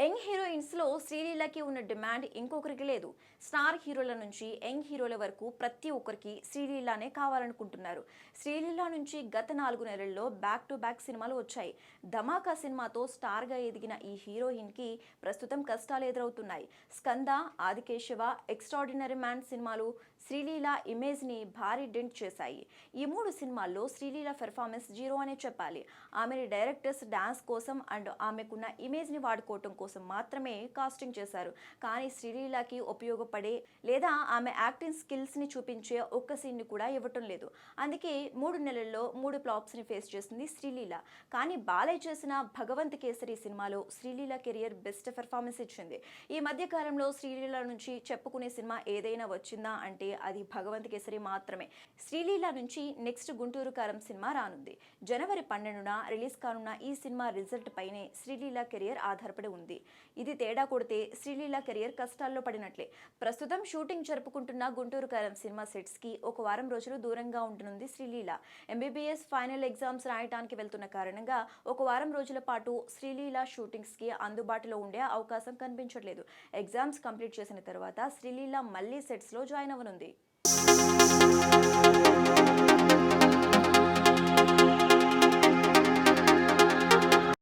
Young హీరోయిన్స్లో శ్రీలీలకి ఉన్న demand ఇంకొకరికి లేదు. స్టార్ హీరోల నుంచి యంగ్ హీరోల వరకు ప్రతి ఒక్కరికి శ్రీలీలానే కావాలనుకుంటున్నారు. శ్రీలీల నుంచి గత 4 నెలల్లో బ్యాక్ టు బ్యాక్ సినిమాలు వచ్చాయి. ధమాకా సినిమాతో స్టార్గా ఎదిగిన ఈ హీరోయిన్కి ప్రస్తుతం కష్టాలు ఎదురవుతున్నాయి. స్కంద, ఆదికేశవ, ఎక్స్ట్రాడినరీ మ్యాన్ సినిమాలు శ్రీలీల ఇమేజ్ని భారీ డెంట్ చేశాయి. ఈ 3 సినిమాల్లో శ్రీలీల పెర్ఫార్మెన్స్ జీరో అనే చెప్పాలి. ఆమెని డైరెక్టర్స్ డాన్స్ కోసం అండ్ ఆమెకున్న ఇమేజ్ని వాడుకోవటం కోసం మాత్రమే కాస్టింగ్ చేశారు. కానీ శ్రీలీలకి ఉపయోగపడే లేదా ఆమె యాక్టింగ్ స్కిల్స్ని చూపించే ఒక్క సీన్ని కూడా ఇవ్వటం లేదు. అందుకే 3 నెలల్లో 3 ఫ్లాప్స్ని ఫేస్ చేసింది శ్రీలీల. కానీ బాలయ్య చేసిన భగవంత్ కేసరి సినిమాలో శ్రీలీల కెరియర్ బెస్ట్ పెర్ఫార్మెన్స్ ఇచ్చింది. ఈ మధ్య కాలంలో శ్రీలీల నుంచి చెప్పుకునే సినిమా ఏదైనా వచ్చిందా అంటే అది భగవంత్ కేసరి మాత్రమే. శ్రీలీల నుంచి నెక్స్ట్ గుంటూరు కారం సినిమా రానుంది. జనవరి 12న రిలీజ్ కానున్న ఈ సినిమా రిజల్ట్ పైనే శ్రీలీల కెరియర్ ఆధారపడి ఉంది. ఇది తేడా కొడితే శ్రీలీల కెరియర్ కష్టాల్లో పడినట్లే. ప్రస్తుతం షూటింగ్ జరుపుకుంటున్న గుంటూరు కారం సినిమా సెట్స్ కి ఒక వారం రోజులు దూరంగా ఉంటనుంది శ్రీలీల. ఎంబీబీఎస్ ఫైనల్ ఎగ్జామ్స్ రాయడానికి వెళ్తున్న కారణంగా ఒక వారం రోజుల పాటు శ్రీలీల షూటింగ్స్ కి అందుబాటులో ఉండే అవకాశం కనిపించట్లేదు. ఎగ్జామ్స్ కంప్లీట్ చేసిన తర్వాత శ్రీలీల మళ్ళీ సెట్స్ లో జాయిన్ అవ్వనుంది.